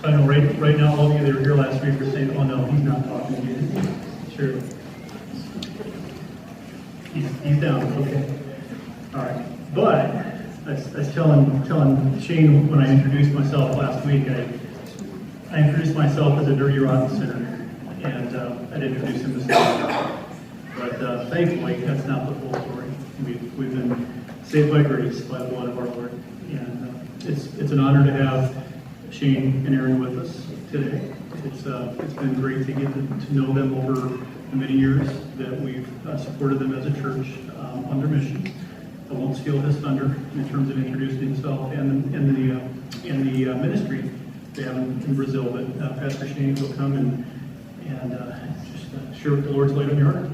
I know right now, all of you that were here last week are saying, oh no, he's not talking to you. Sure. He's down, okay. All right. But I was telling Shane when I introduced myself last week, I introduced myself as a dirty, rotten sinner, and I didn't introduce him as Steve. But thankfully, that's not the full story. We've been saved by grace, by the blood of our Lord. And it's an honor to have Shane and Aaron with us today. It's been great to get to know them over the many years that we've supported them as a church on their mission. I won't steal his thunder in terms of introducing himself and the ministry they have in Brazil. But Pastor Shane will come and just share what the Lord's laid on your heart.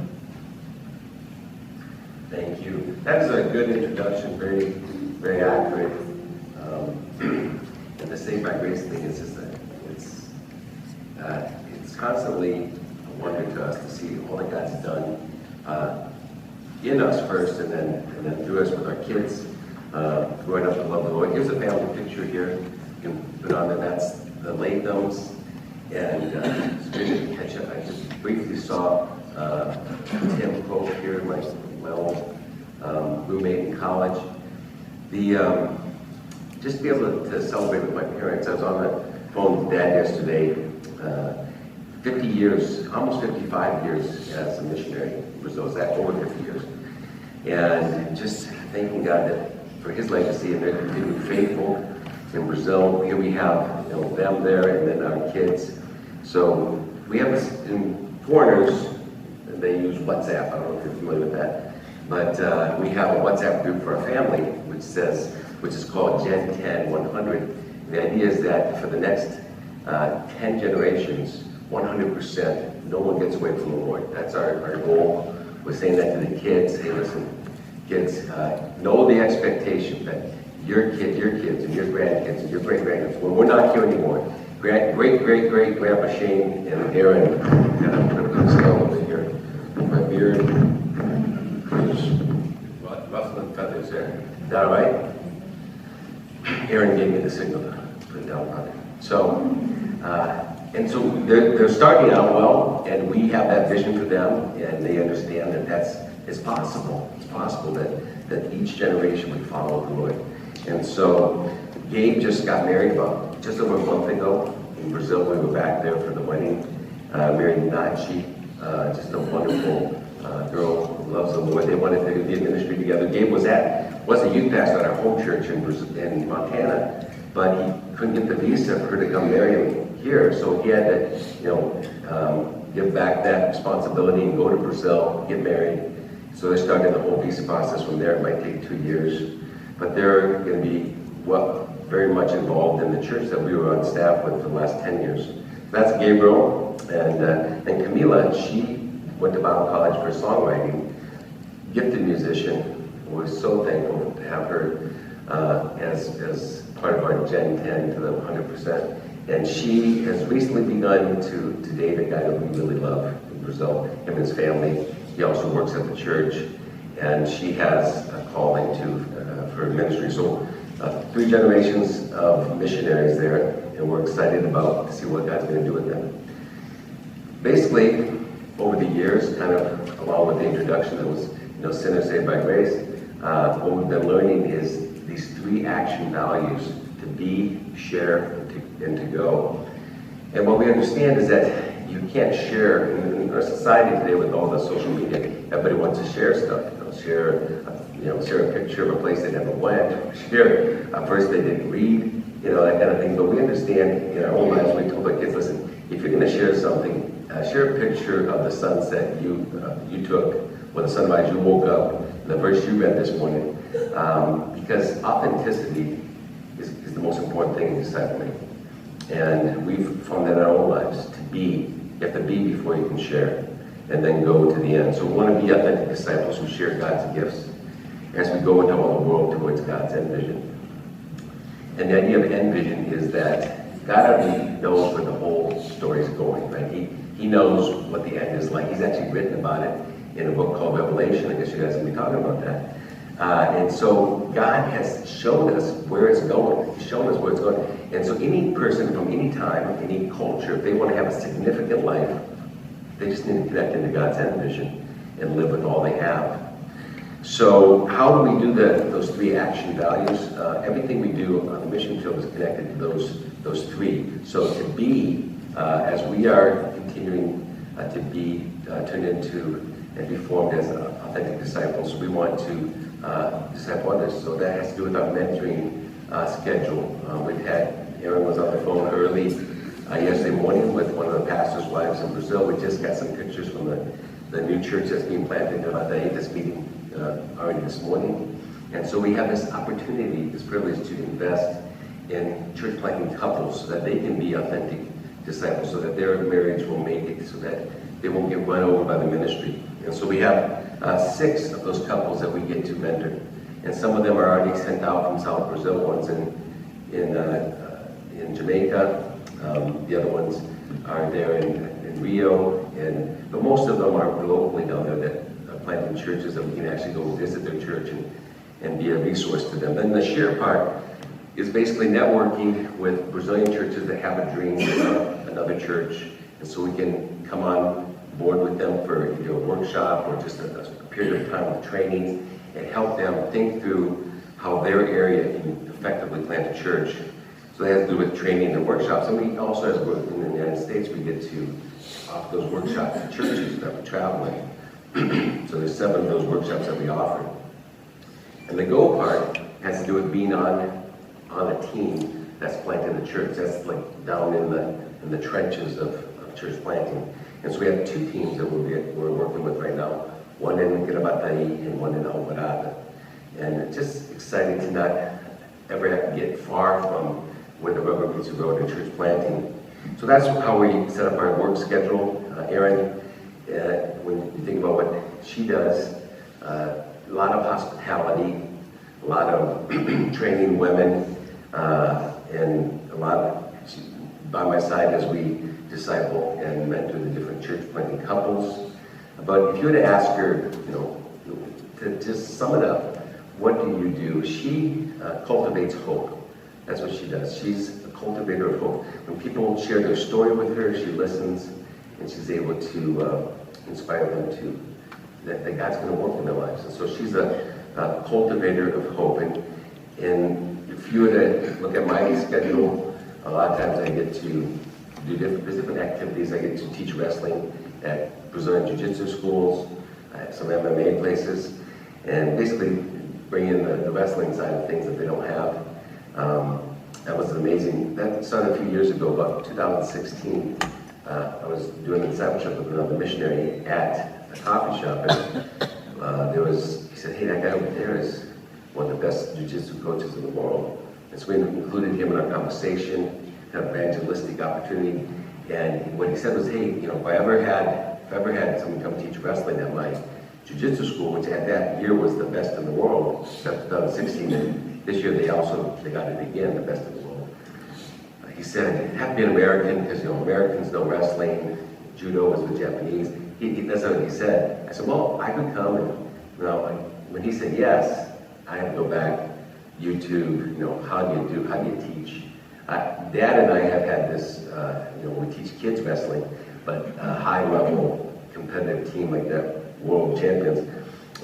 Thank you. That was a good introduction, very, very accurate. And the Saved by Grace thing is just it's constantly a wonder to us to see all that God's done in us first, and then through us with our kids, growing up to love the Lord. Here's a family picture here. You can put on there. That's the Lathams, and it's good to catch up. I just briefly saw Tim Pope here, my old roommate in college. Just to be able to celebrate with my parents. I was on the phone with Dad yesterday. 50 years, almost 55 years as a missionary in Brazil. Is that over 50 years? And just thanking God that for His legacy, and they're continuing faithful in Brazil. Here we have them there, and then our kids. So we have this in foreigners. They use WhatsApp. I don't know if you're familiar with that, but we have a WhatsApp group for our family, which is called Gen 10 100. The idea is that for the next 10 generations, 100%, no one gets away from the Lord. That's our goal. We're saying that to the kids. Hey, listen, kids, know the expectation that your kids, and your grandkids, and your great-grandkids, when we're not here anymore, great-great-great-grandpa Shane and Aaron, and I'm going to put a skull over here. My beard is ruffling feathers there. Is that all right? Aaron gave me the signal to put it down on it. So, so they're starting out well, and we have that vision for them, and they understand that it's possible. It's possible that each generation would follow the Lord. And so Gabe just got married about just over a month ago in Brazil. We were back there for the wedding. Married Nachi, just a wonderful girl who loves the Lord. They wanted to be in ministry together. Gabe was a youth pastor at our home church in Montana, but he couldn't get the visa for her to come marry him here, so he had to, give back that responsibility and go to Brazil, get married. So they started the whole visa process from there. It might take 2 years, but they're going to be very much involved in the church that we were on staff with for the last 10 years. So that's Gabriel, and Camila. She went to Bible college for songwriting, gifted musician. We're so thankful to have her as part of our Gen 10 to the 100%. And she has recently begun to date a guy that we really love in Brazil, him and his family. He also works at the church, and she has a calling for ministry. So 3 generations of missionaries there, and we're excited to see what God's going to do with them. Basically, over the years, kind of along with the introduction that was sinners saved by grace, what we've been learning is these 3 action values: to be, share, and to go. And what we understand is that you can't share in our society today with all the social media. Everybody wants to share stuff. Share a picture of a place they never went. Share a verse they didn't read. That kind of thing. But we understand in our own lives. We told our kids, listen, if you're going to share something, share a picture of the sunset you took, or the sunrise you woke up, the verse you read this morning, because authenticity is the most important thing in discipling. And we've found that in our own lives, to be. You have to be before you can share, and then go to the end. So we want to be authentic disciples who share God's gifts as we go into all the world towards God's end vision. And the idea of end vision is that God already knows where the whole story is going, right? He knows what the end is like. He's actually written about it in a book called Revelation. I guess you guys will be talking about that. And so God has shown us where it's going. He's shown us where it's going. And so any person from any time, any culture, if they want to have a significant life, they just need to connect into God's end vision and live with all they have. So how do we do those three action values? Everything we do on the mission field is connected to those three. So to be, as we are continuing to be turned into and be formed as authentic disciples, we want to disciple others. So that has to do with our mentoring schedule. We've had, Aaron was on the phone early yesterday morning with one of the pastor's wives in Brazil. We just got some pictures from the new church that's being planted in Latham, this meeting already this morning. And so we have this opportunity, this privilege to invest in church planting couples so that they can be authentic disciples, so that their marriage will make it, so that they won't get run over by the ministry. And so we have 6 of those couples that we get to mentor. And some of them are already sent out from South Brazil, one's in Jamaica, the other ones are there in Rio, but most of them are locally down there that are planting churches that we can actually go visit their church and be a resource to them. Then the share part is basically networking with Brazilian churches that have a dream of another church, and so we can come on board with them for either a workshop or just a period of time of training and help them think through how their area can effectively plant a church. So that has to do with training and workshops. And we also, as we're in the United States, we get to offer those workshops to churches that we're traveling. So there's 7 of those workshops that we offer. And the go part has to do with being on a team that's planting the church. That's like down in the trenches of church planting. And so we have 2 teams that we're working with right now. One in Kirabatai and one in Alvarado. And it's just exciting to not ever have to get far from where the rubber meets the road in church planting. So that's how we set up our work schedule. Erin, when you think about what she does, a lot of hospitality, a lot of training women, and a lot of, by my side as we disciple and mentor the different church planting couples. But if you were to ask her, to just sum it up, what do you do? She cultivates hope. That's what she does. She's a cultivator of hope. When people share their story with her, she listens, and she's able to inspire them that God's going to work in their lives. And so she's a cultivator of hope. And if you were to look at my schedule, a lot of times I get to do different activities. I get to teach wrestling at Brazilian Jiu-Jitsu schools, some MMA places, and basically bring in the wrestling side of things that they don't have. That was amazing. That started a few years ago, about 2016. I was doing a discipleship with another missionary at a coffee shop, and he said, hey, that guy over there is one of the best jiu-jitsu coaches in the world. And so we included him in our conversation, kind of evangelistic opportunity. And what he said was, hey, if I ever had someone come teach wrestling at my jiu-jitsu school, which at that year was the best in the world, except 2016, and this year they got it again, the best in the world. He said, it had to be an American, because Americans know wrestling, judo is with Japanese. That's what he said. I said, well, I could come, and when he said yes, I had to go back, YouTube, how do you teach? Dad and I have had this, we teach kids wrestling, but a high-level competitive team like that, world champions.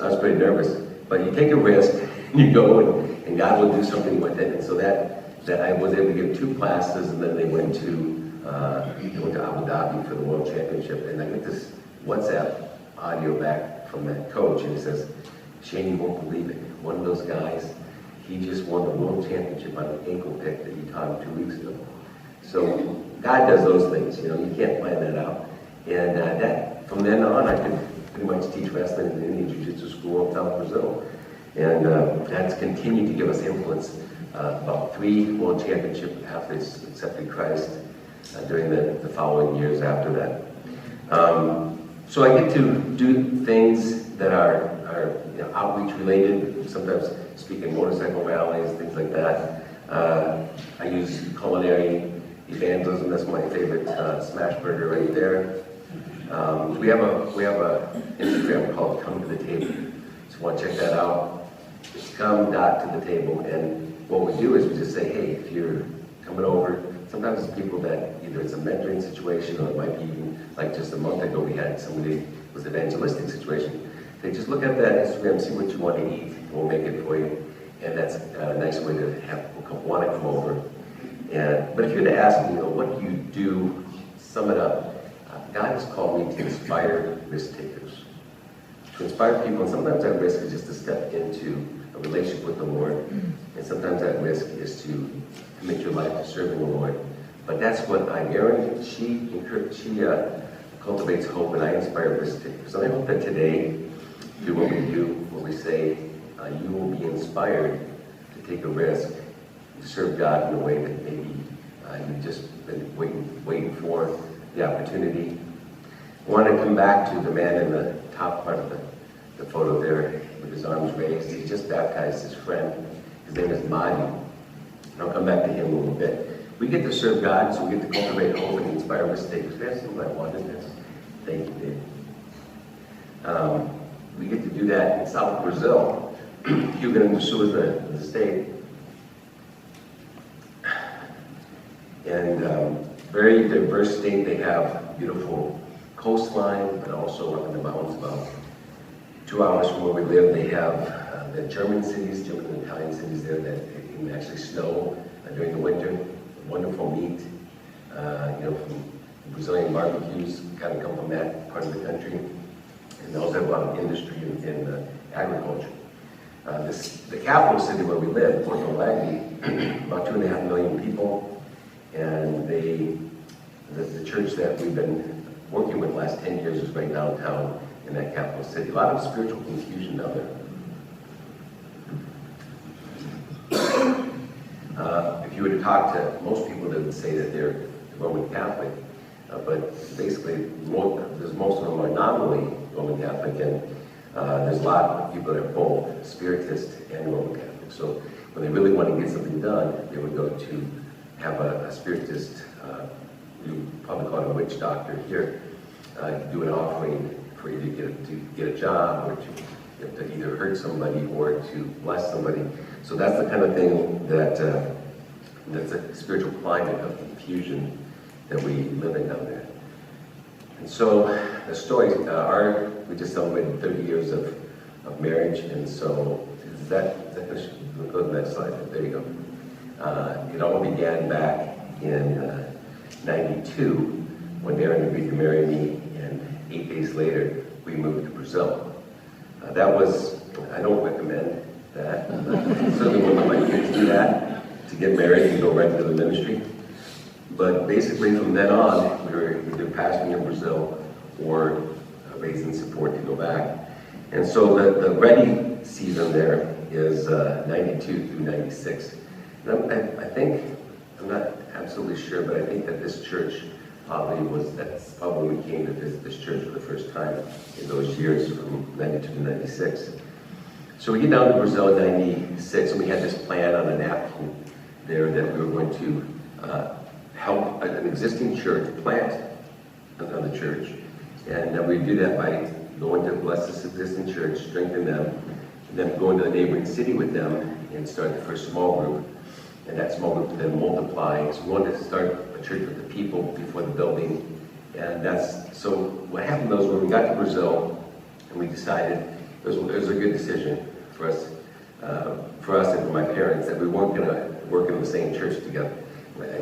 I was pretty nervous, but you take a risk, and you go, and God will do something with it. And so that I was able to give 2 classes, and then they went to Abu Dhabi for the World Championship. And I get this WhatsApp audio back from that coach, and he says, Shane, you won't believe it. One of those guys, he just won the World Championship on an ankle pick that you taught him 2 weeks ago. So God does those things, you can't plan that out. And from then on, I could pretty much teach wrestling in the Indian Jiu-Jitsu school in South Brazil. And that's continued to give us influence. About 3 World Championship athletes accepted Christ during the following years after that. So I get to do things that are outreach related, sometimes speak in motorcycle rallies, things like that. I use culinary evangelism. That's my favorite smash burger right there. We have a Instagram called Come to the Table. So want to check that out. Just come, dock to the table, and what we do is we just say, hey, if you're coming over, sometimes it's people that either it's a mentoring situation or it might be even, like just a month ago we had somebody, it was an evangelistic situation. They just look at that Instagram, see what you want to eat, and we'll make it for you. And that's a nice way to have people want to come over. But if you were to ask me, what do you do, sum it up, God has called me to inspire risk takers. To inspire people, and sometimes that risk is just to step into a relationship with the Lord, and sometimes that risk is to commit your life to serving the Lord. But that's what Erin, she cultivates hope, and I inspire risk takers. And I hope that today, through what we do, what we say, you will be inspired to take a risk, to serve God in a way that maybe you've just been waiting for the opportunity. I want to come back to the man in the top part of the photo there with his arms raised. He just baptized his friend. His name is Madi. And I'll come back to him in a little bit. We get to serve God, so we get to cultivate hope and inspire risk takers. That's what I wanted. Thank you, Dave. We get to do that in South Brazil. Rio Grande do Sul is the state. And very diverse state. They have beautiful coastline, but also up in the mountains about 2 hours from where we live. They have the German and Italian cities there that can actually snow during the winter. Wonderful meat, from Brazilian barbecues kind of come from that part of the country. And they also have a lot of industry in agriculture. The capital city where we live, Porto Alegre, about 2.5 million people, and the church that we've been working with the last 10 years is right downtown in that capital city. A lot of spiritual confusion down there. If you were to talk to most people, they would say that they're Roman Catholic, but basically most of them are nominally Roman Catholic, and there's a lot of people that are both Spiritist and Roman Catholic. So when they really want to get something done, they would go to have a Spiritist, we probably call it a witch doctor here, do an offering for you to get a job, or to either hurt somebody or to bless somebody. So that's the kind of thing that's a spiritual climate of confusion that we live in down there. And so the story, we just celebrated 30 years of marriage, and so is that we'll go to the next slide. There you go. It all began back in 92 when Erin agreed to marry me, and 8 days later we moved to Brazil. I don't recommend that. Certainly wouldn't let my kids do that, to get married and go right into the ministry. But basically from then on, we were either pastoring in Brazil or raising support to go back. And so the ready season there is 92 through 96. And I think, I'm not absolutely sure, but I think that this church that's probably when we came to visit this church for the first time in those years from 92 to 96. So we get down to Brazil in 96, and we had this plan on a napkin there that we were going to help an existing church plant another church. And we do that by going to bless this existing church, strengthen them, and then go into the neighboring city with them and start the first small group. And that small group then multiply. So we wanted to start a church with the people before the building. And so what happened was when we got to Brazil, and we decided it was a good decision for us and for my parents that we weren't going to work in the same church together.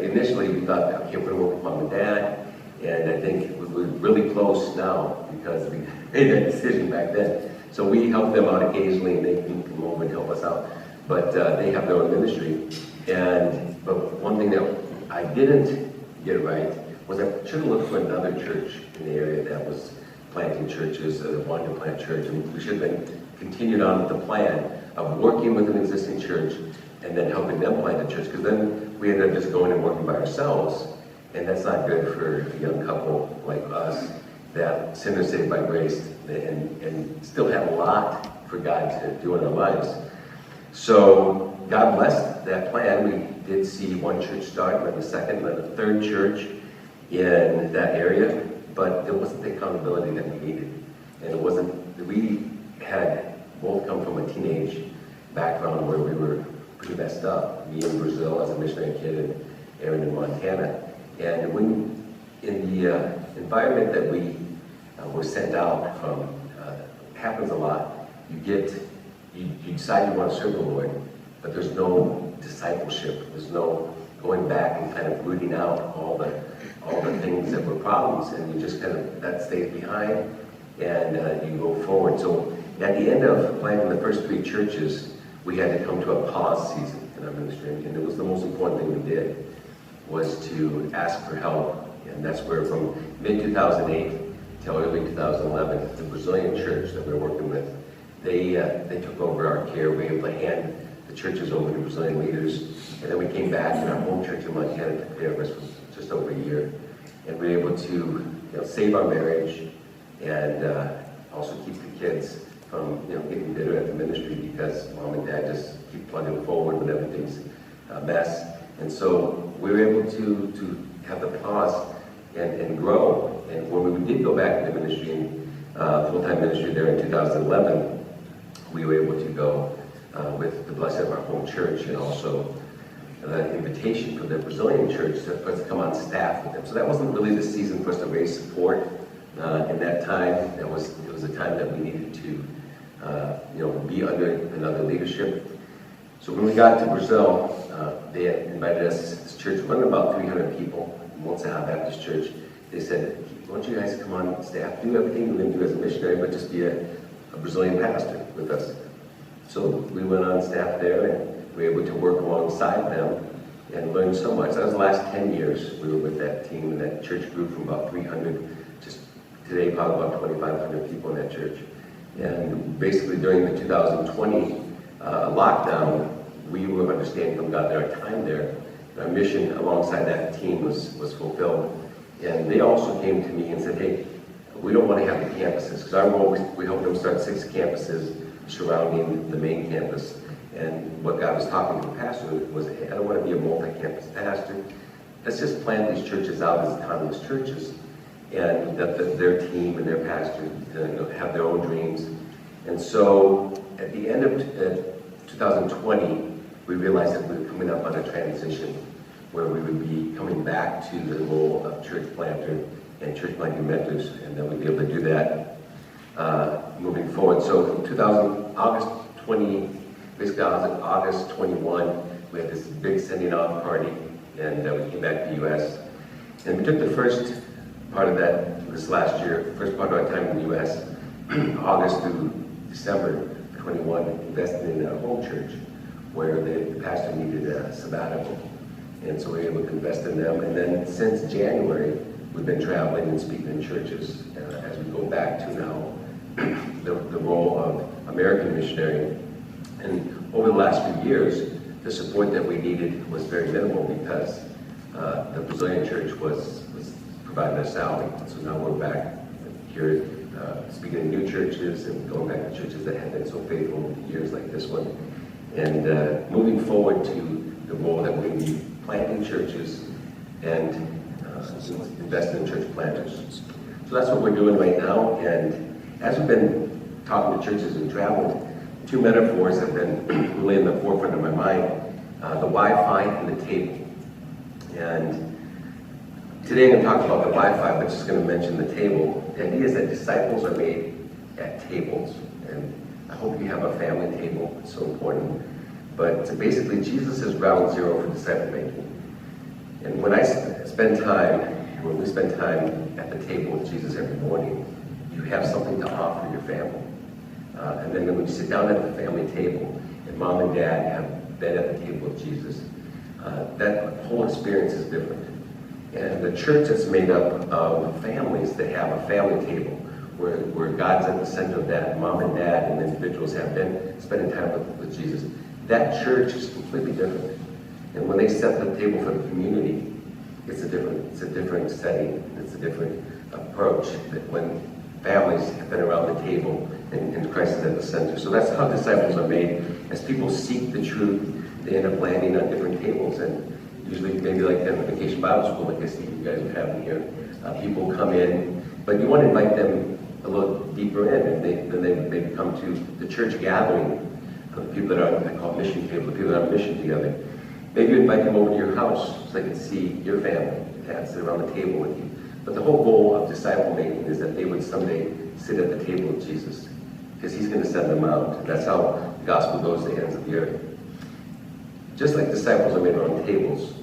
Initially, we thought, okay, we're going to work with mom and dad, and I think we're really close now because we made that decision back then. So we help them out occasionally, and they can come over and help us out. But they have their own ministry. But one thing that I didn't get right was I should have looked for another church in the area that was planting churches, wanted to plant church, and we should have been continued on with the plan of working with an existing church and then helping them plant a church, because then we ended up just going and working by ourselves, and that's not good for a young couple like us that sinners saved by grace and still have a lot for God to do in our lives. So God blessed that plan. We did see one church start, and then the second, and then the third church in that area, but there wasn't the accountability that we needed. And we had both come from a teenage background where we were pretty messed up. Me in Brazil as a missionary kid and Aaron in Montana. And when in the environment that we were sent out from, happens a lot. You decide you want to serve the Lord, but there's no discipleship. There's no going back and kind of rooting out all the things that were problems, and you just kind of, that stays behind, and you go forward. So at the end of planting the first 3 churches, we had to come to a pause season in our ministry, and it was the most important thing we did, was to ask for help. And that's where from mid-2008 till early 2011, the Brazilian church that we're working with, they took over our care. We were able to hand the churches over to Brazilian leaders, and then we came back, and our home church in Montana took care of us for just over a year. And we were able to save our marriage and also keep the kids from getting bitter at the ministry because mom and dad just keep plugging forward when everything's a mess. And so we were able to have the pause and grow. And when we did go back into ministry, full-time ministry there in 2011, we were able to go with the blessing of our home church and also the invitation from the Brazilian church for us to come on staff with them. So that wasn't really the season for us to raise support. In that time, it was a time that we needed to be under another leadership. So when we got to Brazil, they invited us to this church, running about 300 people, Montserrat Baptist Church. They said, why don't you guys come on staff, do everything you're going to do as a missionary, but just be a Brazilian pastor with us. So we went on staff there, and we were able to work alongside them and learn so much. That was the last 10 years we were with that team, and that church grew from about 300, just today probably about 2,500 people in that church. And basically during the 2020 lockdown, we were understanding from God that our time there, our mission alongside that team was fulfilled. And they also came to me and said, hey, we don't want to have the campuses, because our role, we helped them start 6 campuses surrounding the main campus. And what God was talking to the pastor was, hey, I don't want to be a multi-campus pastor. Let's just plant these churches out as autonomous churches, and that their team and their pastor have their own dreams. And so at the end of 2020, we realized that we were coming up on a transition where we would be coming back to the role of church planter and church planting mentors, and then we'd be able to do that moving forward. So from August 21, we had this big sending off party, and we came back to the U.S. And we took the first part of that this last year, first part of our time in the U.S., August through December 21, invested in a home church where the pastor needed a sabbatical. And so we were able to invest in them. And then since January, we've been traveling and speaking in churches as we go back to now the role of American missionary. And over the last few years, the support that we needed was very minimal because the Brazilian church was providing us salary. So now we're back here speaking in new churches and going back to churches that have been so faithful over the years like this one. And moving forward to the role that we're going to be planting churches and investing in church planters. So that's what we're doing right now. And as we've been talking to churches and traveled, 2 metaphors have been really in the forefront of my mind, the Wi-Fi and the table. And today I'm going to talk about the Wi-Fi, but just going to mention the table. The idea is that disciples are made at tables. And I hope you have a family table. It's so important. But basically, Jesus is ground zero for disciple making. And when we spend time at the table with Jesus every morning, you have something to offer your family. And then when you sit down at the family table, and mom and dad have been at the table with Jesus, that whole experience is different. And the church is made up of families that have a family table, where God's at the center of that, mom and dad and individuals have been spending time with Jesus. That church is completely different. And when they set the table for the community, it's a different setting, it's a different approach that when families have been around the table and Christ is at the center. So that's how disciples are made. As people seek the truth, they end up landing on different tables. And usually maybe like in a vacation Bible school like I see you guys are having here, people come in, but you want to invite them a little deeper in, and then they maybe come to the church gathering people that are, I call mission people, the people that are on mission together. Maybe you invite them over to your house so they can see your family and sit around the table with you. But the whole goal of disciple making is that they would someday sit at the table with Jesus, because he's going to send them out. That's how the gospel goes to the ends of the earth. Just like disciples are made on tables,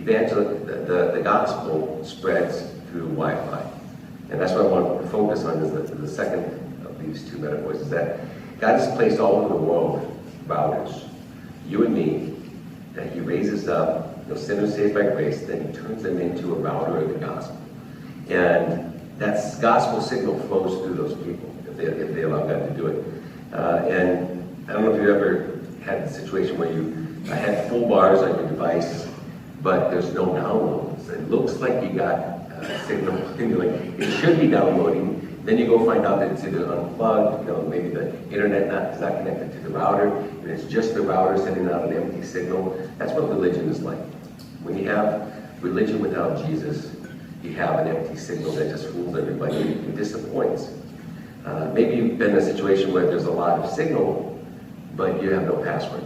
the gospel spreads through Wi-Fi. And that's what I want to focus on, is the second of these two metaphors, is that God has placed all over the world routers, you and me, that he raises up, sinners saved by grace, then he turns them into a router of the gospel. And that gospel signal flows through those people, if they allow God to do it. And I don't know if you ever had the situation where you had full bars on your device, but there's no downloads. It looks like you got a signal, and you're like, it should be downloading. Then you go find out that it's either unplugged, maybe the internet is not connected to the router, and it's just the router sending out an empty signal. That's what religion is like. When you have religion without Jesus, you have an empty signal that just fools everybody and disappoints. Maybe you've been in a situation where there's a lot of signal, but you have no password.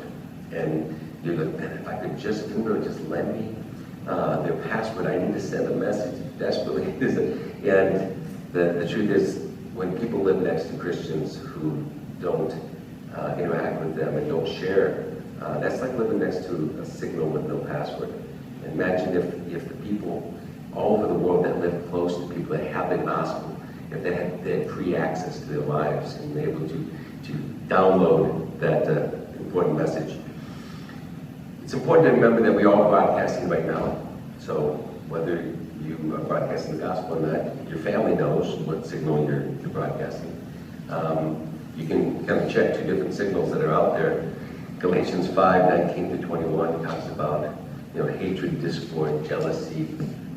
And you're like, man, if I could just lend me their password, I need to send a message desperately. And the truth is, when people live next to Christians who don't interact with them and don't share, that's like living next to a signal with no password. And imagine if the people all over the world that live close to people that have the gospel, if they had free access to their lives and were able to download that important message. It's important to remember that we are all broadcasting right now. So whether you are broadcasting the gospel or not, your family knows what signal you're broadcasting. You can kind of check two different signals that are out there. Galatians 5:19-21 talks about hatred, discord, jealousy,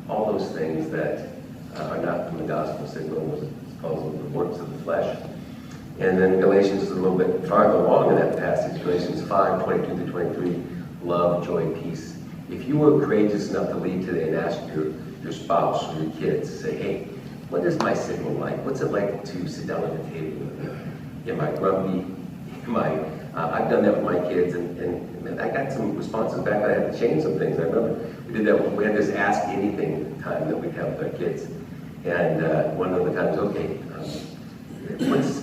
all those things that are not from the gospel signal. It's called the works of the flesh. And then Galatians is a little bit farther along in that passage, Galatians 5:22-23, love, joy, peace. If you were courageous enough to leave today and ask your spouse or your kids, say, hey, what is my signal like? What's it like to sit down at the table with me? Am I grumpy? I've done that with my kids, and I got some responses back that I had to change some things. I remember we did that. We had this ask anything time that we'd have with our kids, and one of the times, okay,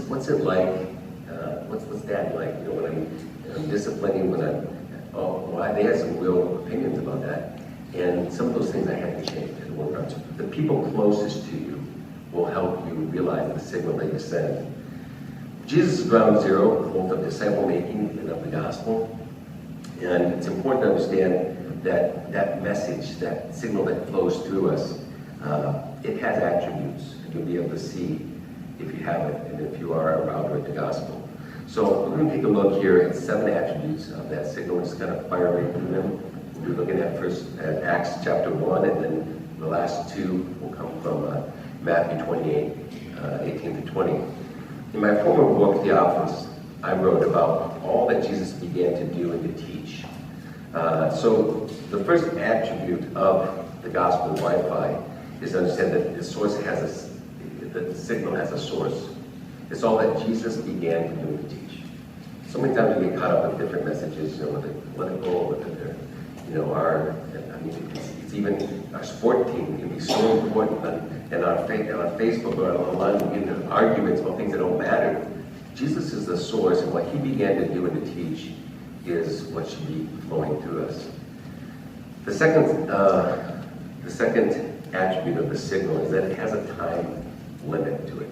what's it like? What's Dad like? When I'm disciplining, when they had some real opinions about that, and some of those things I had to change and work on. So the people closest to you will help you realize the signal that you send. Jesus is ground zero, both of disciple making and of the gospel. And it's important to understand that message, that signal that flows through us, it has attributes. You'll be able to see if you have it and if you are a router of the gospel. So we're going to take a look here at 7 attributes of that signal. We're just kind of fire right through them. We'll be looking at first at Acts chapter 1, and then the last 2 will come from Matthew 28, 18-20. In my former book, Theophilus, I wrote about all that Jesus began to do and to teach. So the first attribute of the gospel Wi-Fi is to understand that the signal has a source. It's all that Jesus began to do and to teach. So many times we get caught up with different messages, with the political, it's even our sport team can be so important, and on Facebook or online we get into arguments about things that don't matter. Jesus is the source, and what he began to do and to teach is what should be flowing through us. The second attribute of the signal is that it has a time limit to it.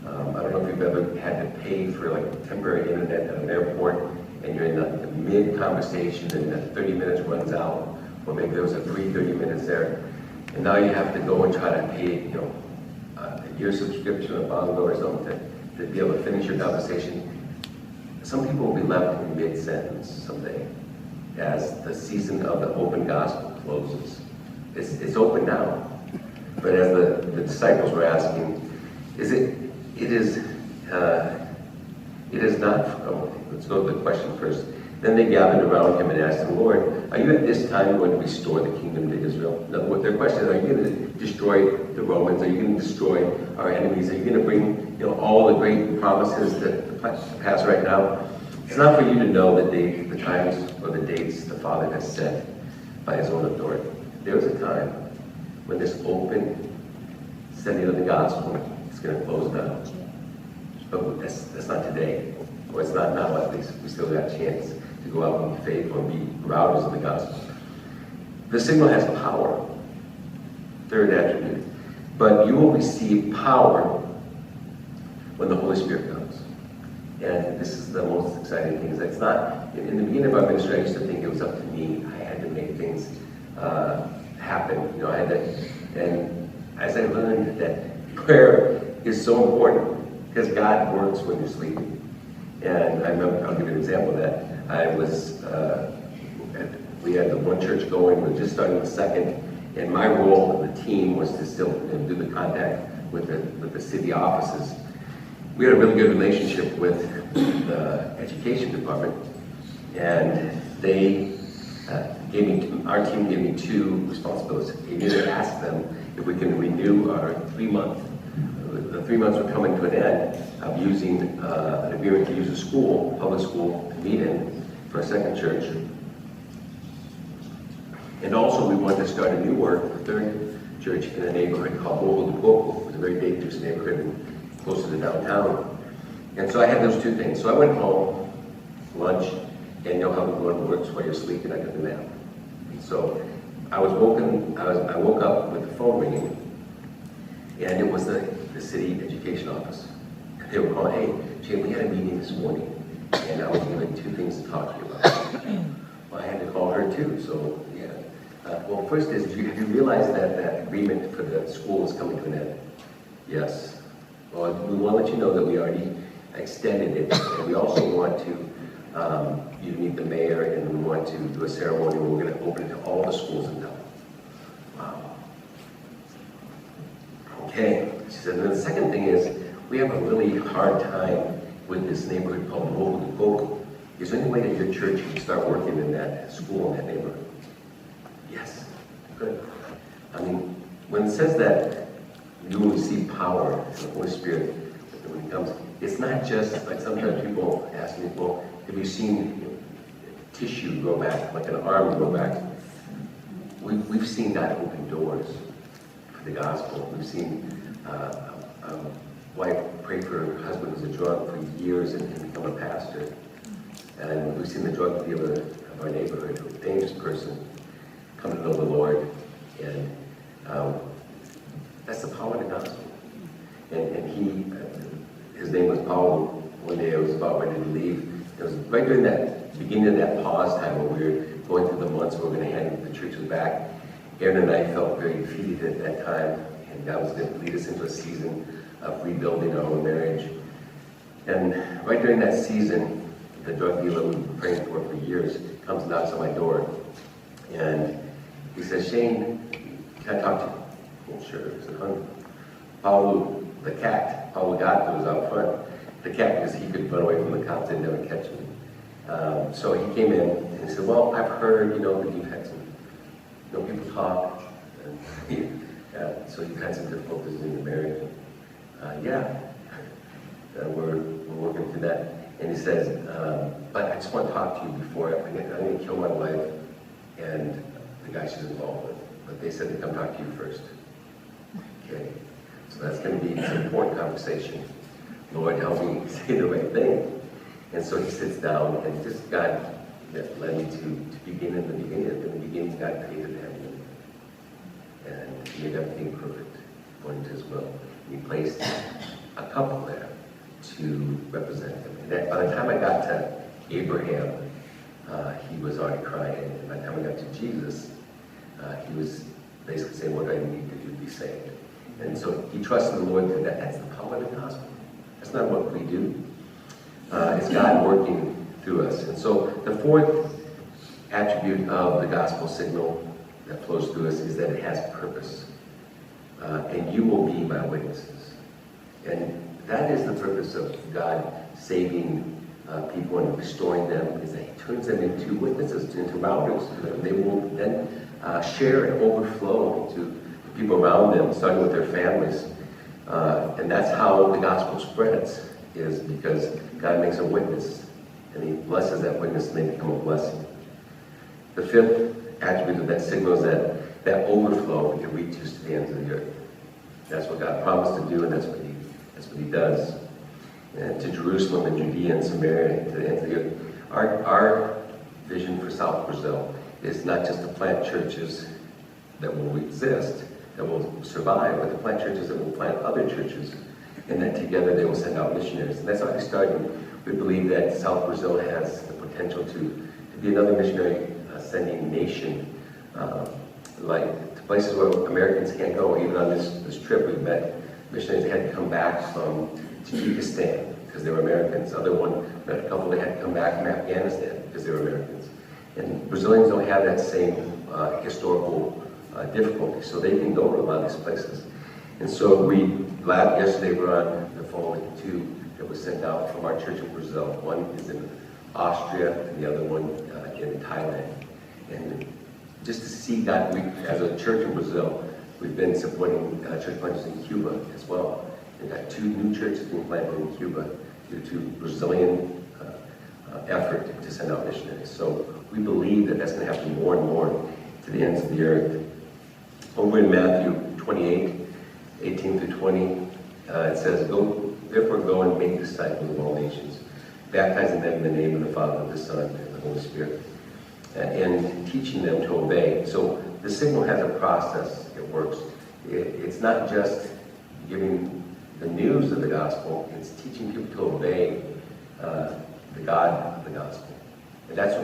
I don't know if you've ever had to pay for temporary internet at an airport, and you're in the mid-conversation and that 30 minutes runs out, or maybe there was a free 30 minutes there, and now you have to go and try to pay, a year subscription, a bundle or something to be able to finish your conversation. Some people will be left in mid-sentence someday as the season of the open gospel closes. It's open now, but as the disciples were asking, it is not, let's go to the question first. Then they gathered around him and asked him, Lord, are you at this time going to restore the kingdom to Israel? In other words, their question is, are you going to destroy the Romans? Are you going to destroy our enemies? Are you going to bring all the great promises that pass right now? It's not for you to know the times or the dates the Father has set by his own authority. There is a time when this open sending of the gospel is going to close down. But that's not today, or it's not now at least. We still got a chance to go out and be faithful and be routers of the gospel. The signal has power, third attribute. But you will receive power when the Holy Spirit comes. And this is the most exciting thing, is that it's not, in the beginning of our ministry, I used to think it was up to me. I had to make things happen. You know, I had to, and as I learned that prayer is so important, because God works when you're sleeping. And I remember, I'll give you an example of that. I was, we had the one church going, we were just starting the second, and my role in the team was to still do the contact with the city offices. We had a really good relationship with the education department, and they gave me, our team gave me two responsibilities. They either asked them if we can renew our 3-month. The 3 months were coming to an end of using an agreement to use a school, public school, to meet in for a second church. And also we wanted to start a new work, the third church, in a neighborhood called Bogle. It was a very dangerous neighborhood close to the downtown. And so I had those two things. So I went home, lunch, and you know how everyone works while you're sleeping, I took a nap. And so I woke up with the phone ringing, and it was the city education office. And they were calling, hey, Jay, we had a meeting this morning, and I was given 2 things to talk to you about. Well, I had to call her too, so yeah. Well, first is, have you realized that that agreement for the school is coming to an end? Yes. Well, we want to let you know that we already extended it, and we also want to, you to meet the mayor, and we want to do a ceremony where we're going to open it to all the schools in town. Wow. Okay. She said, and the second thing is, we have a really hard time with this neighborhood called Bogle. Is there any way that your church can start working in that school, in that neighborhood? Yes. Good. I mean, when it says that you will receive power from the Holy Spirit when He comes, it's not just like sometimes people ask me, well, have you seen tissue grow back, like an arm grow back? We've seen God open doors for the gospel. We've seen a wife pray for her husband who's a drunk for years and become a pastor. And we've seen the drug dealer of our neighborhood, a dangerous person, come to know the Lord. And that's the power of the gospel. And his name was Paul. One day I was about ready to leave. It was right during that beginning of that pause time where we were going through the months where we were going to hand the churches back. Aaron and I felt very defeated at that time, and God was going to lead us into a season of rebuilding our own marriage. And right during that season, the drug dealer we've been praying for years comes and knocks on my door. And he says, Shane, can I talk to you? Well, sure. I said, hungry. Paulo, the cat, Paulo Gato was out front. The cat, because he could run away from the cops and never catch me. So he came in and he said, well, I've heard, that you've had some, people talk. And so you've had some difficulties in your marriage. We're working through that. And he says, but I just want to talk to you before I'm going to kill my wife and the guy she's involved with. But they said to come talk to you first. Okay. So that's going to be an important conversation. Lord, help me say the right thing. And so he sits down, and just God led me to begin in the beginning. In the beginning, God created heaven and He made everything perfect according to His will. And He placed a couple there to represent Him. And by the time I got to Abraham, he was already crying. And by the time I got to Jesus, he was basically saying, what do I need to do to be saved? And so he trusted the Lord through that. That's the power of the gospel. That's not what we do. It's God working through us. And so the fourth attribute of the gospel signal that flows through us is that it has purpose. And you will be my witnesses. And that is the purpose of God saving people and restoring them, is that He turns them into witnesses, into routers. They will then share and overflow to the people around them, starting with their families. And that's how the gospel spreads, is because God makes a witness, and he blesses that witness and they become a blessing. The fifth attribute of that signal is that overflow, it reaches to the ends of the earth. That's what God promised to do, and that's what he does. And to Jerusalem and Judea and Samaria, to the ends of the earth. Our vision for South Brazil is not just to plant churches that will exist, that will survive, but to plant churches that will plant other churches, and that together they will send out missionaries. And that's how we started. We believe that South Brazil has the potential to be another missionary sending nation, like to places where Americans can't go. Even on this trip, we've met missionaries that had to come back from Tajikistan because they were Americans. A couple that had to come back from Afghanistan because they were Americans. And Brazilians don't have that same historical difficulty, so they can go to a lot of these places. And so yesterday we were on the phone with two that was sent out from our church in Brazil. One is in Austria and the other one in Thailand. And just to see that, as a church in Brazil, we've been supporting church planters in Cuba as well. We've got 2 new churches being planted in Cuba due to Brazilian effort to send out missionaries. So we believe that that's going to happen more and more to the ends of the earth. Over in Matthew 28, 18 through 20, it says, Therefore go and make disciples of all nations, baptizing them in the name of the Father, the Son, and the Holy Spirit, and teaching them to obey. So the signal has a process. It works. It's not just giving the news of the gospel, it's teaching people to obey the God of the gospel. And that's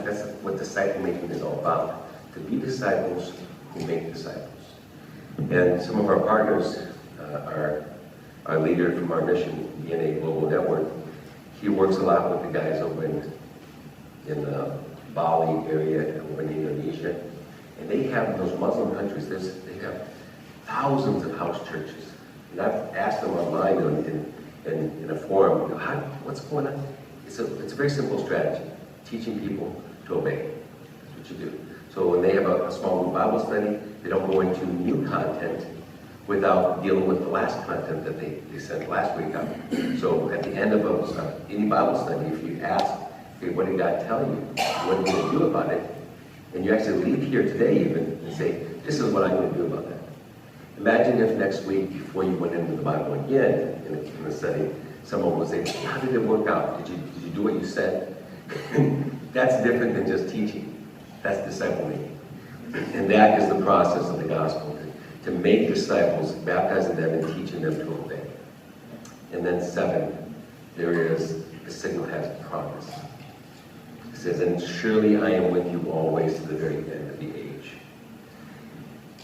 what disciple making is all about, to be disciples who make disciples. And some of our partners, our leader from our mission, DNA Global Network, he works a lot with the guys over in the Bali area, over in Indonesia. And they have, those Muslim countries, they have thousands of house churches. And I've asked them online in a forum, what's going on? It's a very simple strategy, teaching people to obey. That's what you do. So when they have a small group Bible study, they don't go into new content without dealing with the last content that they sent last week out. So at the end of any Bible study, if you ask, okay, what did God tell you? What are you going to do about it? And you actually leave here today even and say, this is what I'm going to do about that. Imagine if next week, before you went into the Bible again in the study, someone would say, how did it work out? Did you do what you said? That's different than just teaching. That's disciple making. And that is the process of the gospel, to make disciples, baptizing them and teaching them to obey. And then 7, the signal has a promise. It says, and surely I am with you always to the very end of the age.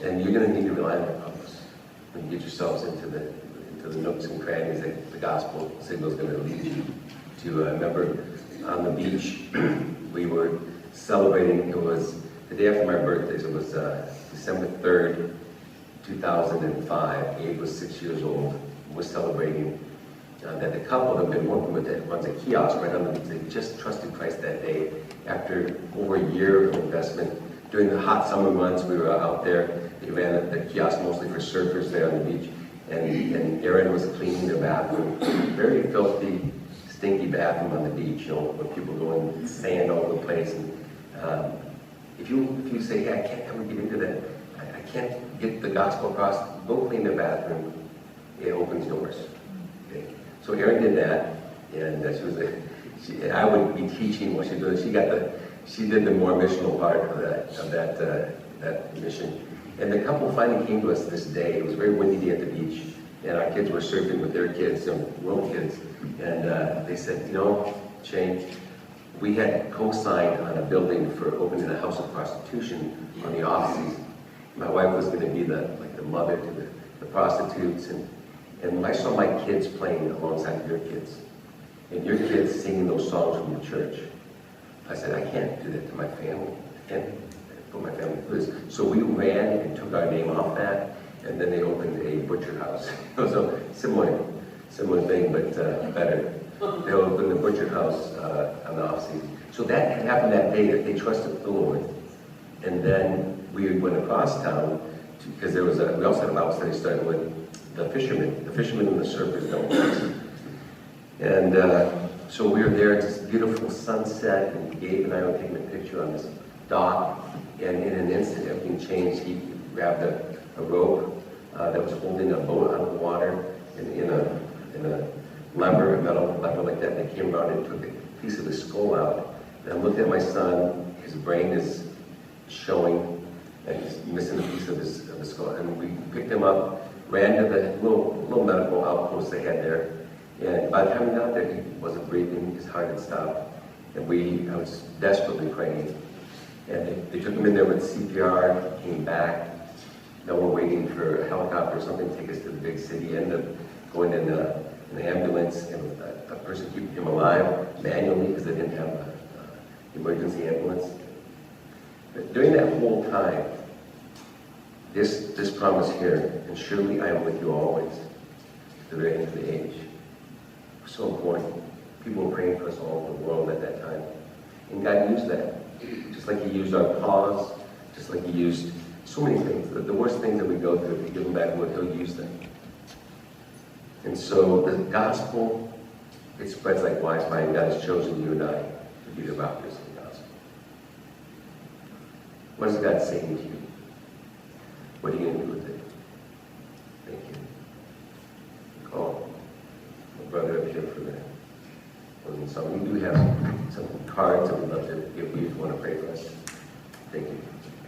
And you're going to need to rely on that promise. When you get yourselves into the nooks and crannies that the gospel signal is going to lead you to. I remember on the beach, we were celebrating, it was the day after my birthday, so it was December 3rd, 2005. Abe was 6 years old. We're celebrating that the couple that have been working with it runs a kiosk right on the beach. They just trusted Christ that day after over a year of investment. During the hot summer months, we were out there. They ran the kiosk mostly for surfers there on the beach. And Aaron was cleaning their bathroom. Very filthy, stinky bathroom on the beach, where people go in sand all over the place. And if you say, hey, I can't ever get into that, I can't get the gospel across, go clean the bathroom. It opens doors. Okay? So Erin did that, and I would be teaching what she did. She did the more missional part of that mission. And the couple finally came to us this day. It was a very windy day at the beach, and our kids were surfing with their kids, some grown kids. And they said, Shane, we had co-signed on a building for opening a house of prostitution on the off season. My wife was going to be the mother to the prostitutes, and I saw my kids playing alongside your kids, and your kids singing those songs from the church. I said, I can't do that to my family. I can't put my family through this. So we ran and took our name off that, and then they opened a butcher house. So similar thing, but better. They opened the butcher house on the off season. So that happened that day, that they trusted the Lord. And then we went across town because we also had a Bible study starting with the fishermen and the surfers don't. And so we were there beautiful sunset, and Gabe and I were taking a picture on this dock, and in an instant, everything changed. He grabbed a rope that was holding a boat out of the water in a lever, a metal lever like that, and they came around and took a piece of his skull out. And I looked at my son, his brain is showing, and he's missing a piece of his skull. And we picked him up, ran to the little medical outpost they had there. And by the time we got there, he wasn't breathing, his heart had stopped. And I was desperately praying. And they took him in there with CPR, came back. Now we're waiting for a helicopter or something to take us to the big city. Ended up going in an ambulance, and a person keeping him alive manually because they didn't have an emergency ambulance. But during that whole time, this promise here, and surely I am with you always, to the very end of the age, was so important. People were praying for us all over the world at that time. And God used that. Just like He used our pause, just like He used so many things. The worst things that we go through, if you give Him back what He'll use them. And so the gospel, it spreads like wildfire, and God has chosen you and I to be the rockers of the gospel. What is God saying to you? What are you going to do with it? Thank you. Call my brother up here for the closing song. We do have some cards that we'd love to give you if you want to pray for us. Thank you.